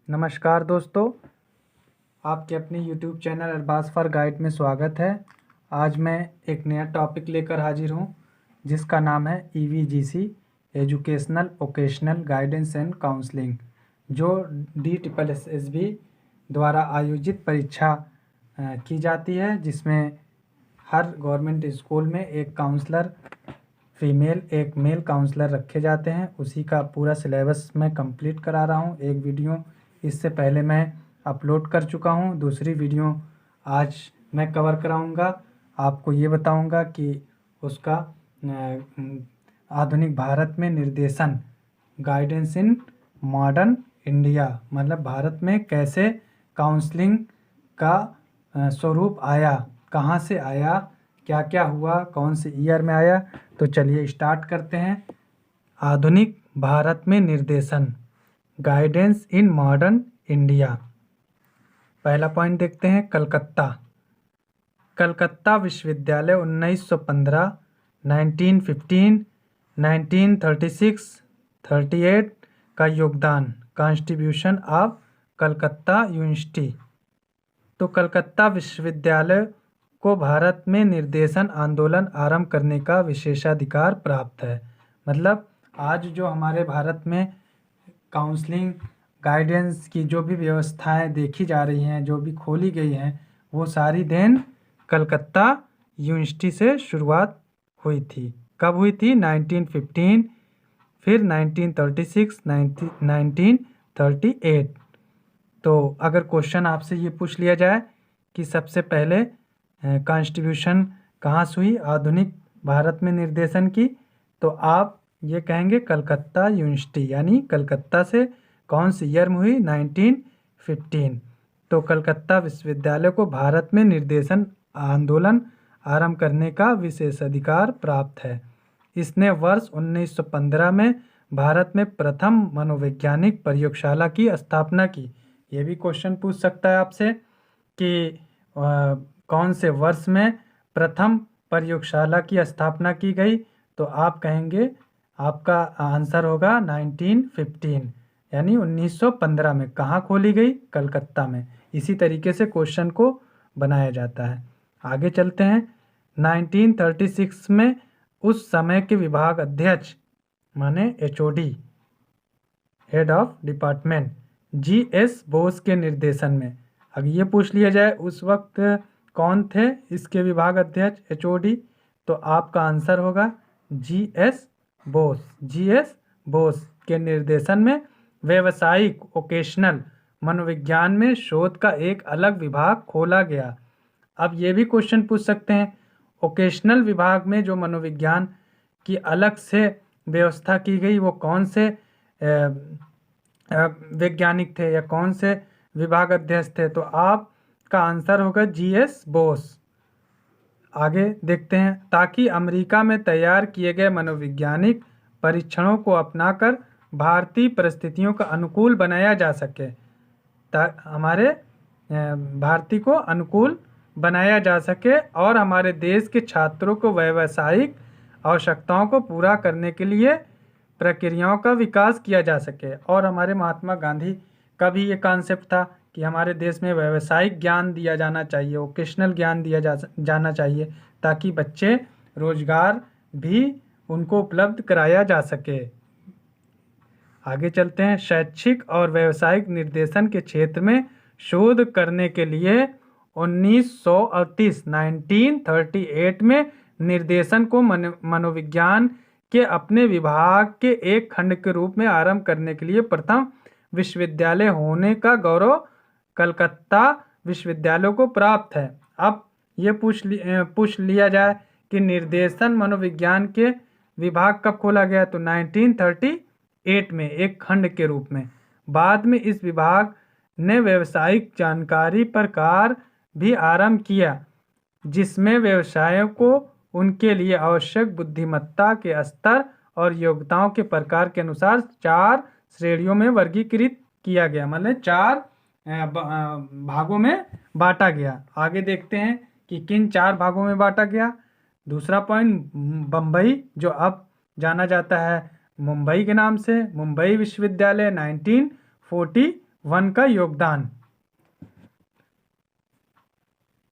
नमस्कार दोस्तों, आपके अपने YouTube channel Arbaz for guide में स्वागत है। आज मैं एक नया टॉपिक लेकर हाजिर हूँ जिसका नाम है EVGC educational vocational guidance and counselling, जो DSSB द्वारा आयोजित परीक्षा की जाती है, जिसमें हर गवर्नमेंट स्कूल में एक काउंसलर फीमेल एक मेल काउंसलर रखे जाते हैं। उसी का पूरा सिलेबस मैं कंप्लीट करा रहा हूँ। एक वीडियो इससे पहले मैं अपलोड कर चुका हूँ, दूसरी वीडियो आज मैं कवर कराऊंगा। आपको ये बताऊंगा कि उसका आधुनिक भारत में निर्देशन गाइडेंस इन मॉडर्न इंडिया, मतलब भारत में कैसे काउंसलिंग का स्वरूप आया, कहाँ से आया, क्या क्या हुआ, कौन से ईयर में आया। तो चलिए स्टार्ट करते हैं। आधुनिक भारत में निर्देशन गाइडेंस इन मॉडर्न इंडिया। पहला पॉइंट देखते हैं, कलकत्ता विश्वविद्यालय 1915, 1915, 1936, 38 का योगदान, कॉन्स्टिट्यूशन ऑफ कलकत्ता यूनिवर्सिटी। तो कलकत्ता विश्वविद्यालय को भारत में निर्देशन आंदोलन आरंभ करने का विशेषाधिकार प्राप्त है। मतलब आज जो हमारे भारत में काउंसलिंग गाइडेंस की जो भी व्यवस्थाएं देखी जा रही हैं, जो भी खोली गई हैं, वो सारी देन कलकत्ता यूनिवर्सिटी से शुरुआत हुई थी। कब हुई थी? 1915, फिर 1936, 1938। तो अगर क्वेश्चन आपसे ये पूछ लिया जाए कि सबसे पहले कॉन्स्टिट्यूशन कहाँ से हुई आधुनिक भारत में निर्देशन की, तो आप ये कहेंगे कलकत्ता यूनिवर्सिटी, यानी कलकत्ता से कौन सी ईयर में हुई? 1915। तो कलकत्ता विश्वविद्यालय को भारत में निर्देशन आंदोलन आरंभ करने का विशेषाधिकार प्राप्त है। इसने वर्ष 1915 में भारत में प्रथम मनोवैज्ञानिक प्रयोगशाला की स्थापना की। ये भी क्वेश्चन पूछ सकता है आपसे कि कौन से वर्ष में प्रथम प्रयोगशाला की स्थापना की गई, तो आप कहेंगे, आपका आंसर होगा 1915, यानी 1915 में। कहाँ खोली गई? कलकत्ता में। इसी तरीके से क्वेश्चन को बनाया जाता है। आगे चलते हैं। 1936 में उस समय के विभाग अध्यक्ष माने HOD, head of department, GS Bose के निर्देशन में। अगर ये पूछ लिया जाए उस वक्त कौन थे इसके विभाग अध्यक्ष HOD, तो आपका आंसर होगा GS बोस के निर्देशन में व्यावसायिक वोकेशनल मनोविज्ञान में शोध का एक अलग विभाग खोला गया। अब ये भी क्वेश्चन पूछ सकते हैं, वोकेशनल विभाग में जो मनोविज्ञान की अलग से व्यवस्था की गई, वो कौन से वैज्ञानिक थे या कौन से विभाग अध्यक्ष थे? तो आपका आंसर होगा GS बोस। आगे देखते हैं। ताकि अमेरिका में तैयार किए गए मनोवैज्ञानिक परीक्षणों को अपनाकर भारतीय परिस्थितियों का अनुकूल बनाया जा सके, हमारे भारतीय को अनुकूल बनाया जा सके और हमारे देश के छात्रों को व्यावसायिक आवश्यकताओं को पूरा करने के लिए प्रक्रियाओं का विकास किया जा सके। और हमारे महात्मा गांधी का भी ये कॉन्सेप्ट था कि हमारे देश में व्यावसायिक ज्ञान दिया जाना चाहिए, वोकेशनल ज्ञान दिया जाना चाहिए, ताकि बच्चे रोजगार भी उनको उपलब्ध कराया जा सके। आगे चलते हैं। शैक्षिक और व्यावसायिक निर्देशन के क्षेत्र में शोध करने के लिए 1938 में निर्देशन को मनोविज्ञान के अपने विभाग के एक खंड के रूप में आरंभ करने के लिए प्रथम विश्वविद्यालय होने का गौरव कलकत्ता विश्वविद्यालय को प्राप्त है। अब ये पूछ लिया जाए कि निर्देशन मनोविज्ञान के विभाग कब खोला गया, तो 1938 में एक खंड के रूप में। बाद में इस विभाग ने व्यावसायिक जानकारी पर कार्य भी आरंभ किया, जिसमें व्यवसायों को उनके लिए आवश्यक बुद्धिमत्ता के स्तर और योग्यताओं के प्रकार के अनुसार 4 श्रेणियों में वर्गीकृत किया गया, मतलब 4 भागों में बांटा गया। आगे देखते हैं कि किन 4 भागों में बांटा गया। दूसरा पॉइंट, बम्बई, जो अब जाना जाता है मुंबई के नाम से, मुंबई विश्वविद्यालय 1941 वन का योगदान।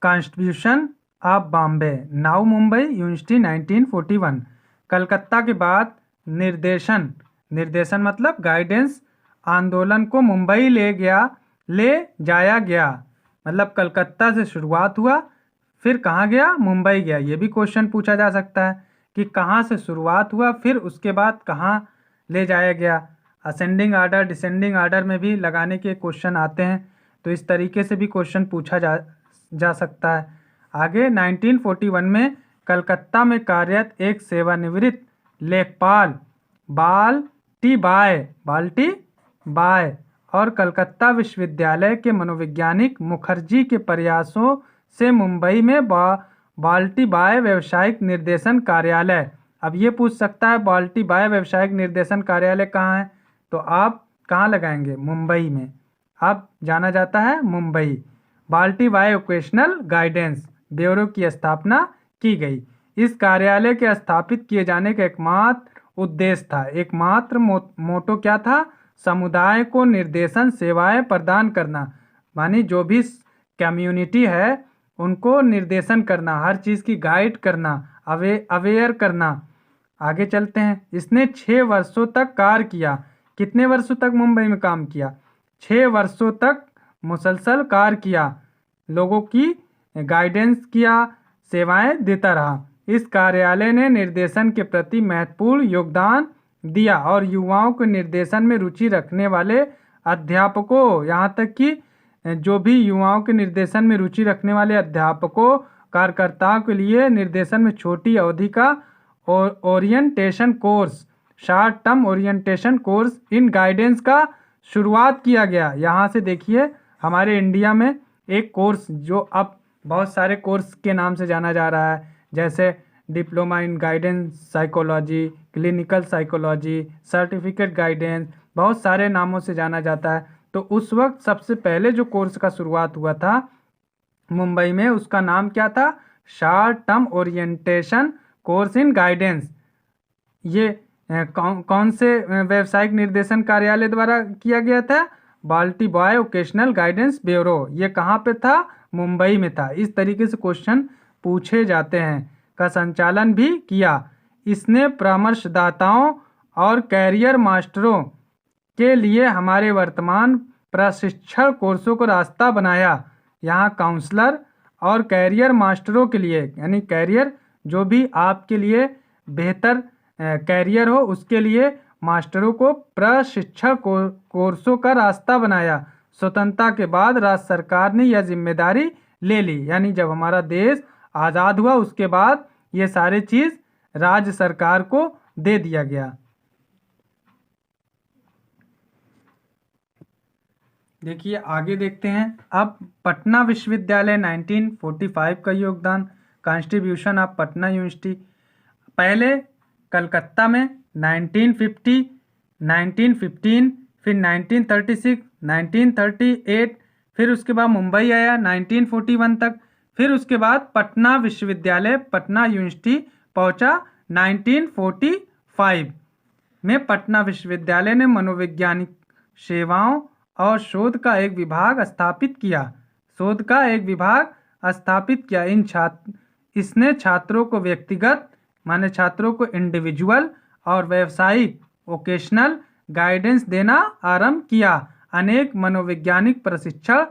Constitution of Bombay, now Mumbai university 1941। Calcutta के बाद निर्देशन मतलब गाइडेंस आंदोलन को मुंबई ले जाया गया। मतलब कलकत्ता से शुरुआत हुआ, फिर कहाँ गया, मुंबई गया। ये भी क्वेश्चन पूछा जा सकता है कि कहाँ से शुरुआत हुआ, फिर उसके बाद कहाँ ले जाया गया। असेंडिंग आर्डर डिसेंडिंग आर्डर में भी लगाने के क्वेश्चन आते हैं, तो इस तरीके से भी क्वेश्चन पूछा जा सकता है। आगे 1941 में कलकत्ता में कार्यरत एक सेवानिवृत्त लेखपाल बाल्टी बाय और कलकत्ता विश्वविद्यालय के मनोवैज्ञानिक मुखर्जी के प्रयासों से मुंबई में बाल्टी बाय व्यावसायिक निर्देशन कार्यालय। अब ये पूछ सकता है बाल्टी बाय व्यावसायिक निर्देशन कार्यालय कहाँ है, तो आप कहाँ लगाएंगे, मुंबई में। अब जाना जाता है मुंबई। बाल्टी बाय वोकेशनल गाइडेंस ब्यूरो की स्थापना की गई। इस कार्यालय के स्थापित किए जाने का एकमात्र उद्देश्य था, एकमात्र मोटो क्या था, समुदाय को निर्देशन सेवाएं प्रदान करना। मानी जो भी कम्युनिटी है उनको निर्देशन करना, हर चीज़ की गाइड करना, अवेयर करना। आगे चलते हैं। इसने 6 वर्षों तक कार्य किया। कितने वर्षों तक मुंबई में काम किया, 6 वर्षों तक मुसलसल कार्य किया, लोगों की गाइडेंस किया, सेवाएं देता रहा। इस कार्यालय ने निर्देशन के प्रति महत्वपूर्ण योगदान दिया और युवाओं को निर्देशन में रुचि रखने वाले अध्यापकों, यहाँ तक कि जो भी युवाओं के निर्देशन में रुचि रखने वाले अध्यापकों कार्यकर्ताओं के लिए निर्देशन में छोटी अवधि का orientation course, short term orientation course in guidance का शुरुआत किया गया। यहाँ से देखिए हमारे इंडिया में एक कोर्स जो अब बहुत सारे कोर्स के नाम से जाना जा रहा है, जैसे diploma in guidance psychology, clinical psychology, certificate guidance, बहुत सारे नामों से जाना जाता है। तो उस वक्त सबसे पहले जो कोर्स का शुरुआत हुआ था मुंबई में, उसका नाम क्या था, short term orientation course in guidance. ये कौन से व्यावसायिक निर्देशन कार्यालय द्वारा किया गया था, बाल्टी बाय वोकेशनल गाइडेंस ब्यूरो। ये कहाँ पे था, मुंबई में था। इस तरीके से क्वेश्चन पूछे जाते हैं। का संचालन भी किया। इसने परामर्शदाताओं और कैरियर मास्टरों के लिए हमारे वर्तमान प्रशिक्षण कोर्सों को रास्ता बनाया। यहाँ काउंसलर और कैरियर मास्टरों के लिए, यानी कैरियर जो भी आपके लिए बेहतर कैरियर हो उसके लिए मास्टरों को प्रशिक्षण कोर्सों का रास्ता बनाया। स्वतंत्रता के बाद राज्य सरकार ने यह जिम्मेदारी ले ली, यानी जब हमारा देश आज़ाद हुआ उसके बाद ये सारी चीज़ राज्य सरकार को दे दिया गया। देखिए आगे देखते हैं। अब पटना विश्वविद्यालय 1945 का योगदान, कॉन्स्टिट्यूशन ऑफ पटना यूनिवर्सिटी। पहले कलकत्ता में 1950, 1915, फिर 1936, 1938, फिर उसके बाद मुंबई आया 1941 तक, फिर उसके बाद पटना विश्वविद्यालय पटना यूनिवर्सिटी पहुंचा 1945 में। पटना विश्वविद्यालय ने मनोवैज्ञानिक सेवाओं और शोध का एक विभाग स्थापित किया। इसने छात्रों को व्यक्तिगत माने छात्रों को इंडिविजुअल और व्यावसायिक वोकेशनल गाइडेंस देना आरंभ किया। अनेक मनोवैज्ञानिक प्रशिक्षण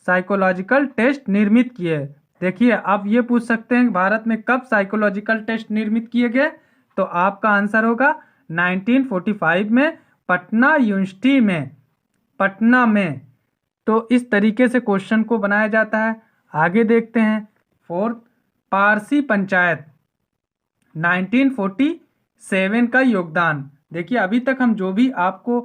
साइकोलॉजिकल टेस्ट निर्मित किए। देखिए अब ये पूछ सकते हैं भारत में कब साइकोलॉजिकल टेस्ट निर्मित किए गए, तो आपका आंसर होगा 1945 में पटना यूनिवर्सिटी में, पटना में। तो इस तरीके से क्वेश्चन को बनाया जाता है। आगे देखते हैं। फोर्थ, पारसी पंचायत 1947 का योगदान। देखिए अभी तक हम जो भी आपको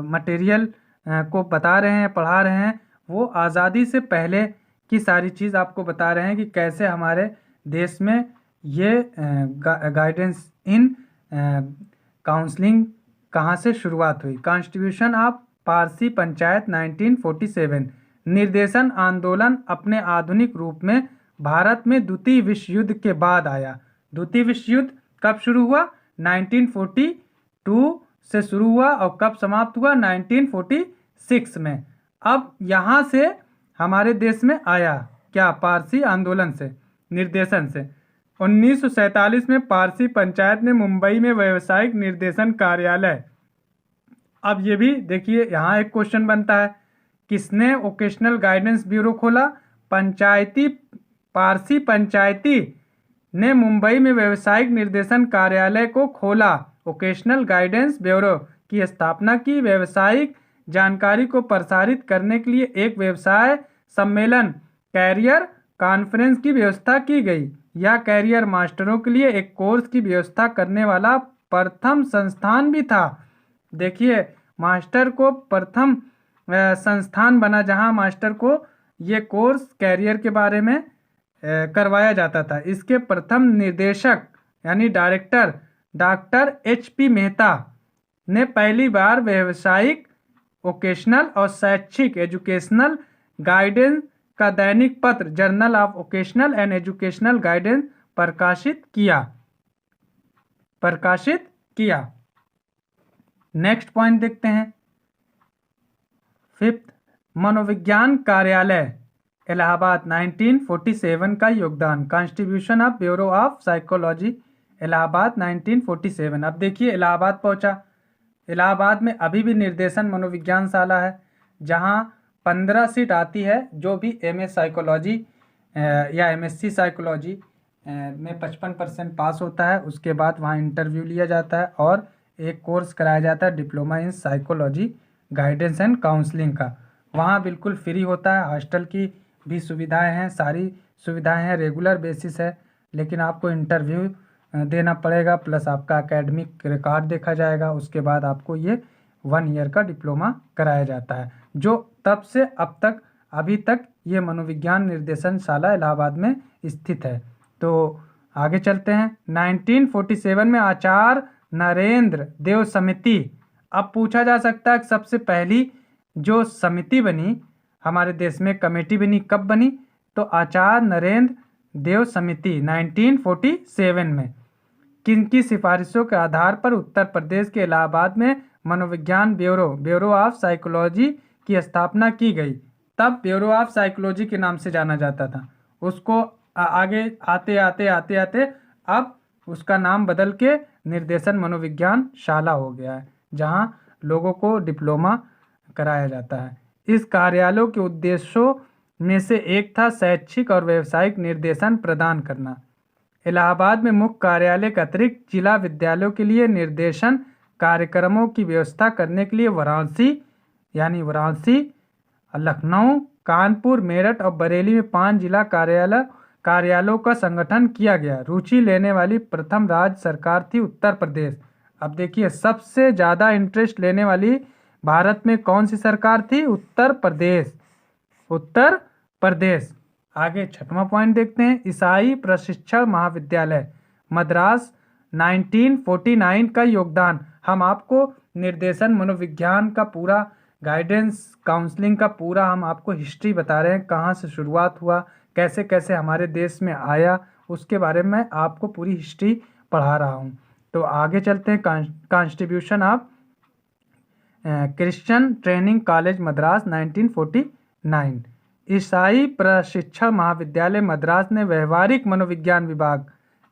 मटेरियल को बता रहे हैं, पढ़ा रहे हैं, वो आज़ादी से पहले की सारी चीज़ आपको बता रहे हैं कि कैसे हमारे देश में ये गाइडेंस इन काउंसलिंग कहाँ से शुरुआत हुई। Constitution of Parsi panchayat 1947। निर्देशन आंदोलन अपने आधुनिक रूप में भारत में द्वितीय विश्व युद्ध के बाद आया। द्वितीय विश्व युद्ध कब शुरू हुआ, 1942 से शुरू हुआ और कब समाप्त हुआ? 1946 में। अब यहाँ से हमारे देश में आया क्या? पारसी आंदोलन से, निर्देशन से। 1947 में पारसी पंचायत ने मुंबई में व्यावसायिक निर्देशन कार्यालय। अब ये भी देखिए, यहाँ एक क्वेश्चन बनता है, किसने वोकेशनल गाइडेंस ब्यूरो खोला? पारसी पंचायती ने मुंबई में व्यावसायिक निर्देशन कार्यालय को खोला। वोकेशनल गाइडेंस ब्यूरो की स्थापना की। व्यावसायिक जानकारी को प्रसारित करने के लिए एक व्यवसाय सम्मेलन, कैरियर कॉन्फ्रेंस की व्यवस्था की गई। यह कैरियर मास्टरों के लिए एक कोर्स की व्यवस्था करने वाला प्रथम संस्थान भी था। देखिए, मास्टर को प्रथम संस्थान बना जहां मास्टर को ये कोर्स कैरियर के बारे में करवाया जाता था। इसके प्रथम निर्देशक यानी डायरेक्टर डॉक्टर HP मेहता ने पहली बार व्यावसायिक, वोकेशनल और शैक्षिक एजुकेशनल गाइडेंस का दैनिक पत्र journal of vocational and educational guidance प्रकाशित किया। नेक्स्ट पॉइंट देखते हैं, 5th, मनोविज्ञान कार्यालय इलाहाबाद 1947 का योगदान। Constitution of bureau of psychology Allahabad 1947। अब देखिए, इलाहाबाद पहुंचा। इलाहाबाद में अभी भी निर्देशन मनोविज्ञान शाला है, जहां 15 सीट आती है। जो भी MA साइकोलॉजी या MSc साइकोलॉजी में 55% पास होता है, उसके बाद वहां इंटरव्यू लिया जाता है और एक कोर्स कराया जाता है diploma in psychology guidance and counselling का। वहाँ बिल्कुल फ्री होता है, हॉस्टल की भी सुविधाएं हैं, सारी सुविधाएं हैं, रेगुलर बेसिस है। लेकिन आपको इंटरव्यू देना पड़ेगा, प्लस आपका एकेडमिक रिकॉर्ड देखा जाएगा। उसके बाद आपको ये 1 ईयर का डिप्लोमा कराया जाता है, जो तब से अब तक, अभी तक ये मनोविज्ञान निर्देशन शाला इलाहाबाद में स्थित है। तो आगे चलते हैं। 1947 में आचार्य नरेंद्र देव समिति। अब पूछा जा सकता है कि सबसे पहली जो समिति बनी हमारे देश में, कमेटी बनी, कब बनी? तो आचार्य नरेंद्र देव समिति 1947 में। किनकी सिफारिशों के आधार पर उत्तर प्रदेश के इलाहाबाद में मनोविज्ञान ब्यूरो ऑफ साइकोलॉजी की स्थापना की गई। तब ब्यूरो ऑफ साइकोलॉजी के नाम से जाना जाता था। उसको आगे आते आते अब उसका नाम बदल के निर्देशन मनोविज्ञान शाला हो गया है, जहां लोगों को डिप्लोमा कराया जाता है। इस कार्यालय के उद्देश्यों में से एक था शैक्षिक और व्यावसायिक निर्देशन प्रदान करना। इलाहाबाद में मुख्य कार्यालय के अतिरिक्त जिला विद्यालयों के लिए निर्देशन कार्यक्रमों की व्यवस्था करने के लिए वाराणसी, लखनऊ, कानपुर, मेरठ और बरेली में 5 जिला कार्यालयों का संगठन किया गया। रुचि लेने वाली प्रथम राज्य सरकार थी उत्तर प्रदेश। अब देखिए, सबसे ज़्यादा इंटरेस्ट लेने वाली भारत में कौन सी सरकार थी? उत्तर प्रदेश। आगे 6वां पॉइंट देखते हैं, ईसाई प्रशिक्षण महाविद्यालय मद्रास 1949 का योगदान। हम आपको निर्देशन मनोविज्ञान का पूरा, गाइडेंस काउंसलिंग का पूरा हम आपको हिस्ट्री बता रहे हैं, कहाँ से शुरुआत हुआ, कैसे कैसे हमारे देश में आया, उसके बारे में आपको पूरी हिस्ट्री पढ़ा रहा हूँ। तो आगे चलते हैं, constitution of Christian training college Madras 1949। ईसाई प्रशिक्षण महाविद्यालय मद्रास ने व्यवहारिक मनोविज्ञान विभाग,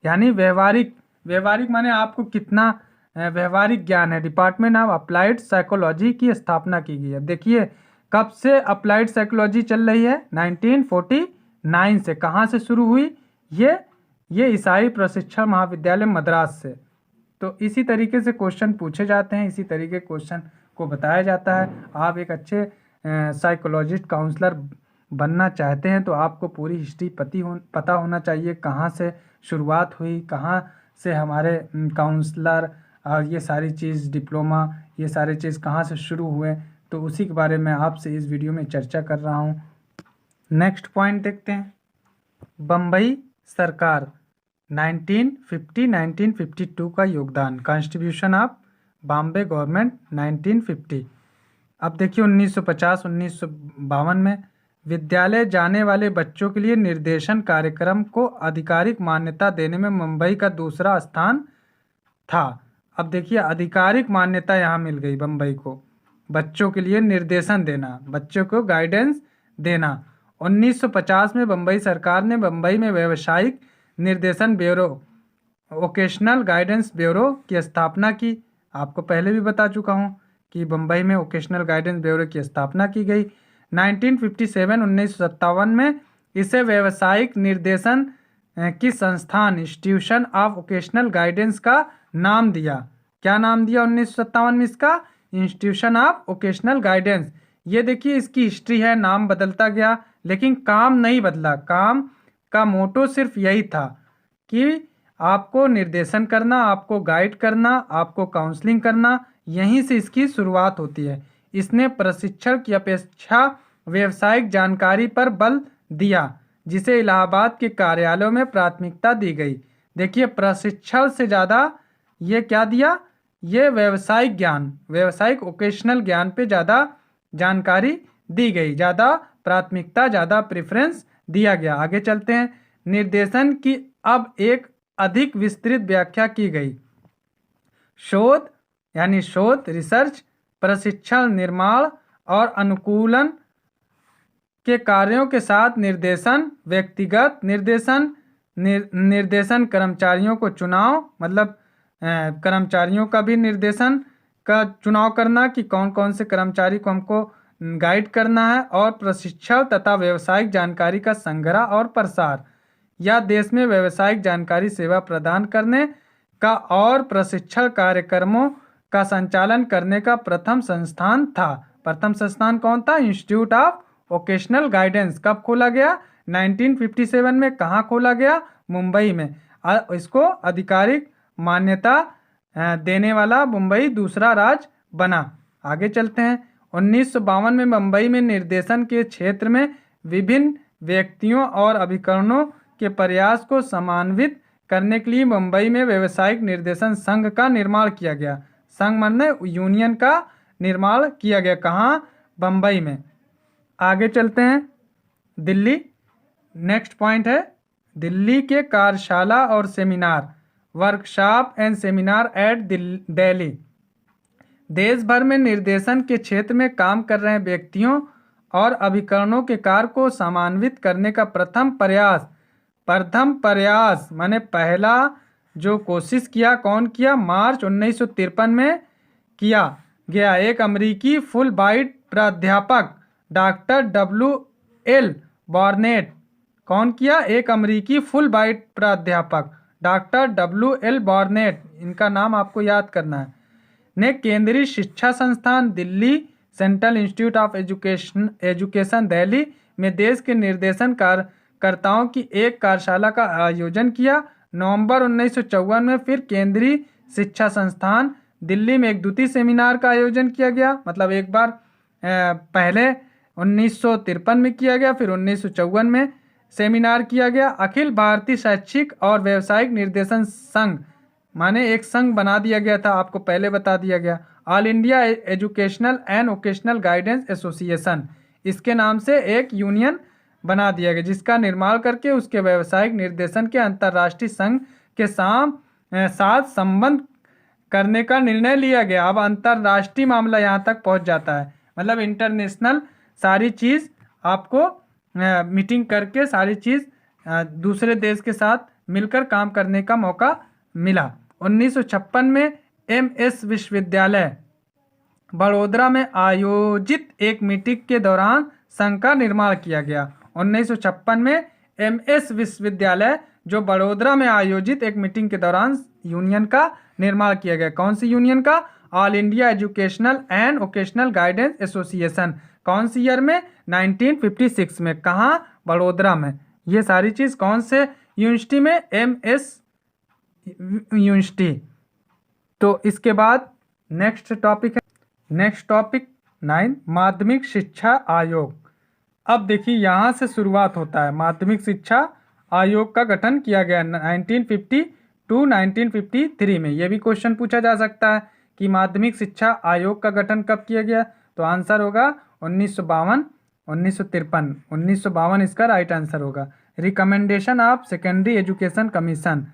यानी व्यवहारिक माने आपको कितना व्यवहारिक ज्ञान है, डिपार्टमेंट ऑफ अप्लाइड साइकोलॉजी की स्थापना की गई है। देखिए, कब से अप्लाइड साइकोलॉजी चल रही है? 1949 से। कहाँ से शुरू हुई? ये ईसाई प्रशिक्षण महाविद्यालय मद्रास से। तो इसी तरीके से क्वेश्चन पूछे जाते हैं, इसी तरीके क्वेश्चन को बताया जाता है। आप एक अच्छे साइकोलॉजिस्ट काउंसलर बनना चाहते हैं तो आपको पूरी हिस्ट्री पता होना चाहिए, कहाँ से शुरुआत हुई, कहाँ से हमारे काउंसलर और ये सारी चीज़, डिप्लोमा, ये सारी चीज़ कहाँ से शुरू हुए। तो उसी के बारे में आपसे इस वीडियो में चर्चा कर रहा हूँ। नेक्स्ट पॉइंट देखते हैं, बम्बई सरकार 1952 का योगदान। Constitution of Bombay government 1950। अब देखिए, 1950-1952 में विद्यालय जाने वाले बच्चों के लिए निर्देशन कार्यक्रम को आधिकारिक मान्यता देने में मुंबई का दूसरा स्थान था। अब देखिए आधिकारिक मान्यता यहाँ मिल गई बम्बई को, बच्चों के लिए निर्देशन देना, बच्चों को गाइडेंस देना। 1950 में बम्बई सरकार ने बम्बई में व्यावसायिक निर्देशन ब्यूरो, वोकेशनल गाइडेंस ब्यूरो की स्थापना की। आपको पहले भी बता चुका हूँ कि बम्बई में वोकेशनल गाइडेंस ब्यूरो की स्थापना की गई। 1957 में इसे व्यावसायिक निर्देशन की संस्थान इंस्टीट्यूशन ऑफ वोकेशनल गाइडेंस का नाम दिया। क्या नाम दिया 1957 में इसका? Institution of vocational guidance. ये देखिए इसकी हिस्ट्री है, नाम बदलता गया लेकिन काम नहीं बदला। काम का मोटो सिर्फ यही था कि आपको निर्देशन करना, आपको गाइड करना, आपको काउंसलिंग करना, यहीं से इसकी शुरुआत होती है। इसने प्रशिक्षण की अपेक्षा व्यावसायिक जानकारी पर बल दिया, जिसे इलाहाबाद के कार्यालयों में प्राथमिकता दी गई। देखिए प्रशिक्षण से ज़्यादा ये क्या दिया, ये व्यावसायिक ज्ञान, व्यावसायिक वोकेशनल ज्ञान पे ज़्यादा जानकारी दी गई, ज़्यादा प्राथमिकता, ज़्यादा प्रेफरेंस दिया गया। आगे चलते हैं। निर्देशन की अब एक अधिक विस्तृत व्याख्या की गई। शोध यानी शोध, रिसर्च, प्रशिक्षण, निर्माण और अनुकूलन के कार्यों के साथ निर्देशन, व्यक्तिगत निर्देशन, निर्देशन कर्मचारियों को चुनाव, मतलब कर्मचारियों का भी निर्देशन का चुनाव करना कि कौन कौन से कर्मचारी को हमको गाइड करना है, और प्रशिक्षण तथा व्यावसायिक जानकारी का संग्रह और प्रसार। यह देश में व्यावसायिक जानकारी सेवा प्रदान करने का और प्रशिक्षण कार्यक्रमों का संचालन करने का प्रथम संस्थान था। प्रथम संस्थान कौन था? Institute of vocational guidance. कब खोला गया? 1957 में। कहाँ खोला गया? मुंबई में। इसको आधिकारिक मान्यता देने वाला मुंबई दूसरा राज्य बना। आगे चलते हैं। 1952 में मुंबई में निर्देशन के क्षेत्र में विभिन्न व्यक्तियों और अभिकरणों के प्रयास को समन्वित करने के लिए मुंबई में व्यावसायिक निर्देशन संघ का निर्माण किया गया। संघ माने यूनियन का निर्माण किया गया। कहाँ? बम्बई में। आगे चलते हैं। दिल्ली, नेक्स्ट पॉइंट है दिल्ली के कार्यशाला और seminar, workshop and seminar at Delhi. देश भर में निर्देशन के क्षेत्र में काम कर रहे व्यक्तियों और अभिकरणों के कार्य को समन्वित करने का प्रथम प्रयास माने पहला जो कोशिश किया, कौन किया? मार्च 1953 में किया गया। एक अमेरिकी फुल ब्राइट प्राध्यापक डॉक्टर W.L. बॉर्नेट, कौन किया? एक अमेरिकी फुल ब्राइट प्राध्यापक डॉक्टर W.L. बॉर्नेट, इनका नाम आपको याद करना है, ने केंद्रीय शिक्षा संस्थान Delhi central institute of education Delhi में देश के निर्देशन कार्यकर्ताओं की एक कार्यशाला का आयोजन किया। नवंबर 1954 में फिर केंद्रीय शिक्षा संस्थान दिल्ली में एक द्वितीय सेमिनार का आयोजन किया गया। मतलब एक बार पहले 1953 में किया गया, फिर 1954 में सेमिनार किया गया। अखिल भारतीय शैक्षिक और व्यावसायिक निर्देशन संघ माने एक संघ बना दिया गया था, आपको पहले बता दिया गया। All India educational and vocational guidance association, इसके नाम से एक यूनियन बना दिया गया, जिसका निर्माण करके उसके व्यावसायिक निर्देशन के अंतर्राष्ट्रीय संघ के साथ संबंध करने का निर्णय लिया गया। अब अंतर्राष्ट्रीय मामला यहाँ तक पहुँच जाता है, मतलब इंटरनेशनल सारी चीज़ आपको मीटिंग करके सारी चीज़ दूसरे देश के साथ मिलकर काम करने का मौका मिला। 1956 में MS विश्वविद्यालय बड़ोदरा में आयोजित एक मीटिंग के दौरान संघ का निर्माण किया गया। 1956 में MS विश्वविद्यालय जो बड़ोदरा में आयोजित एक मीटिंग के दौरान यूनियन का निर्माण किया गया। कौन सी यूनियन का? All India educational and vocational guidance association. कौन सी ईयर में? 1956 में। कहाँ? बड़ोदरा में। ये सारी चीज़ कौन से यूनिवर्सिटी में? MS university. तो इसके बाद नेक्स्ट टॉपिक है, नेक्स्ट टॉपिक 9 माध्यमिक शिक्षा आयोग। अब देखिए यहाँ से शुरुआत होता है। माध्यमिक शिक्षा आयोग का गठन किया गया 1950 टू 1953 में। ये भी क्वेश्चन पूछा जा सकता है कि माध्यमिक शिक्षा आयोग का गठन कब किया गया, तो आंसर होगा 1952 1953। 1952 इसका राइट आंसर होगा। Recommendation of secondary education commission,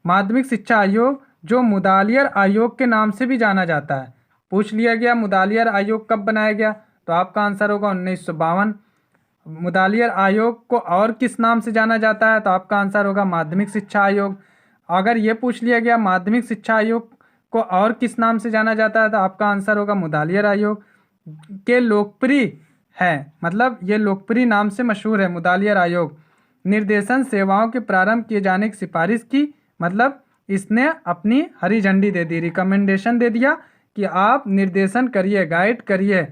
माध्यमिक शिक्षा आयोग जो मुदालियर आयोग के नाम से भी जाना जाता है। पूछ लिया गया मुदालियर आयोग कब बनाया गया, तो आपका आंसर होगा 1952। मुदालियर आयोग को और किस नाम से जाना जाता है, तो आपका आंसर होगा माध्यमिक शिक्षा आयोग। अगर ये पूछ लिया गया माध्यमिक शिक्षा आयोग को और किस नाम से जाना जाता है, तो आपका आंसर होगा मुदालियर आयोग। के लोकप्रिय है, मतलब ये लोकप्रिय नाम से मशहूर है मुदालियर आयोग। निर्देशन सेवाओं के प्रारंभ किए जाने की सिफारिश की, मतलब इसने अपनी हरी झंडी दे दी, रिकमेंडेशन दे दिया कि आप निर्देशन करिए, गाइड करिए।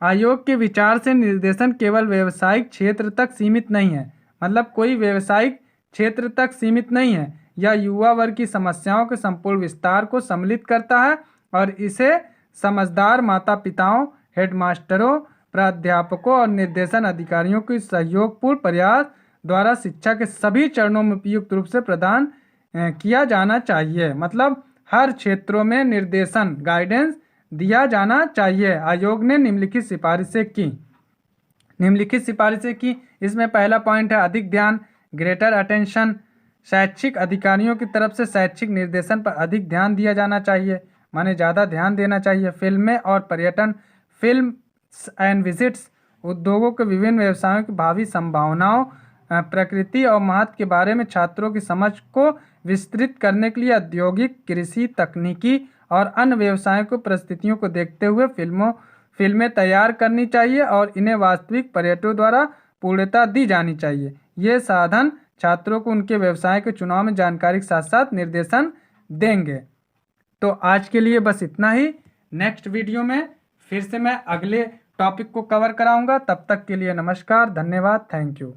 आयोग के विचार से निर्देशन केवल व्यावसायिक क्षेत्र तक सीमित नहीं है, मतलब कोई व्यावसायिक क्षेत्र तक सीमित नहीं है। यह युवा वर्ग की समस्याओं के संपूर्ण विस्तार को सम्मिलित करता है और इसे समझदार माता पिताओं, हेडमास्टरों, प्राध्यापकों और निर्देशन अधिकारियों के सहयोगपूर्ण प्रयास द्वारा शिक्षा के सभी चरणों में उपयुक्त रूप से प्रदान किया जाना चाहिए। मतलब हर क्षेत्रों में निर्देशन, गाइडेंस दिया जाना चाहिए। आयोग ने निम्नलिखित सिफारिशें की। इसमें पहला पॉइंट है अधिक ध्यान, ग्रेटर अटेंशन। शैक्षिक अधिकारियों की तरफ से शैक्षिक निर्देशन पर अधिक ध्यान दिया जाना चाहिए, माने ज़्यादा ध्यान देना चाहिए। फिल्में और पर्यटन, फिल्म एंड विजिट्स, उद्योगों के विभिन्न व्यवसायों की भावी संभावनाओं, प्रकृति और महत्व के बारे में छात्रों की समझ को विस्तृत करने के लिए औद्योगिक, कृषि, तकनीकी और अन्य व्यवसायों की परिस्थितियों को देखते हुए फिल्में तैयार करनी चाहिए और इन्हें वास्तविक पर्यटकों द्वारा पूर्णता दी जानी चाहिए। ये साधन छात्रों को उनके व्यवसाय के चुनाव में जानकारी के साथ साथ निर्देशन देंगे। तो आज के लिए बस इतना ही। नेक्स्ट वीडियो में फिर से मैं अगले टॉपिक को कवर कराऊंगा। तब तक के लिए नमस्कार, धन्यवाद, थैंक यू।